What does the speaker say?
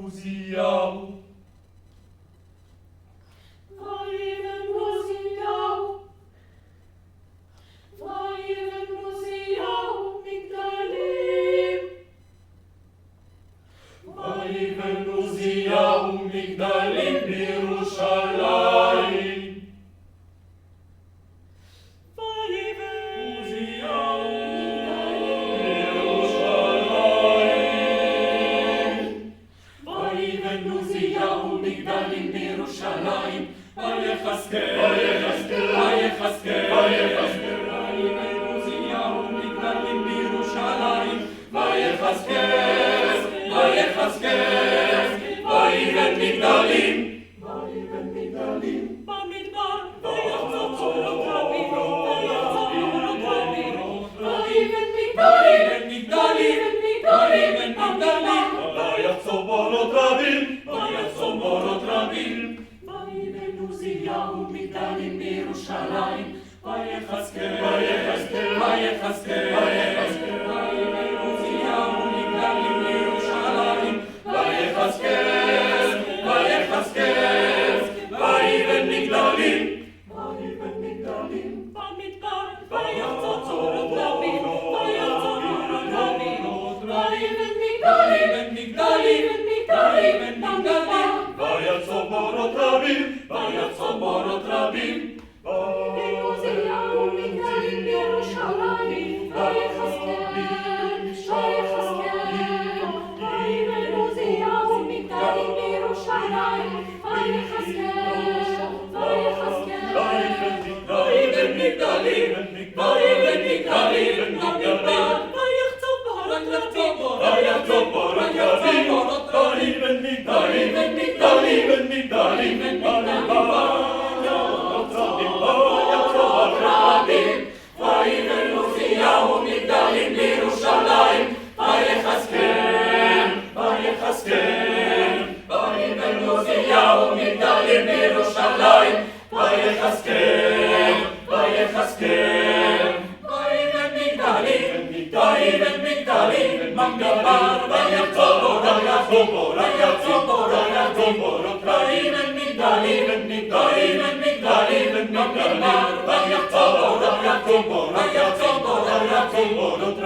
עוזיהו. ויבן עוזיהו, ויבן עוזיהו מגדלים. ויבן עוזיהו מגדלים בירושלים. ויבן עוזיהו בירושלים. ויבן עוזיהו מגדלים בירושלים. ויחזקאל, ויחזקאל, ויחזקאל. ויבן עוזיהו מגדלים בירושלים. ויחזקאל, ויחזקאל. ויבן מגדלים. ויבן מגדלים. במדבר, ויחצוב צורות רבים, ויחצוב צורות רבים. ויבן מגדלים, ויבן מגדלים. ויבן מגדלים. ויחצוב בורות רבים. ויחצוב בורות רבים. ויבן עוזיהו מגדלים בירושלים. ויחזקאל, ויחזקאל, ויחזקאל, ויחזקאל. ויבן עוזיהו מגדלים בירושלים. ויחזקאל, ויחזקאל. ויבן מגדלים. ויבן מגדלים. במדבר, ויחצוב צורות רבים, ויחצוב צורות רבים. ויבן מגדלים, ויבן מגדלים. ויבן מגדלים. ויחצוב בורות רבים. ויחצוב בורות רבים. עוזיהו מגדלים בירושלים. ויחזקאל, ויחזקאל. ויבן עוזיהו מגדלים בירושלים. ויחזקאל, ויחזקאל. ויבן מגדלים. ויבן מגדלים. במדבר, ויחצוב בורות רבים, ויחצוב בורות רבים. ויבן מגדלים. ויבן מגדלים. ויבן עוזיהו מגדלים בירושלים. ויחזקאל, ויחזקאל. ויבן עוזיהו מגדלים בירושלים. ויחזקאל, ויחזקאל. ויבן מגדלים. ויבן מגדלים. במדבר ויחצוב בורות בורות. ויבן מגדלים. ויבן מגדלים. במדבר ויחצוב בורות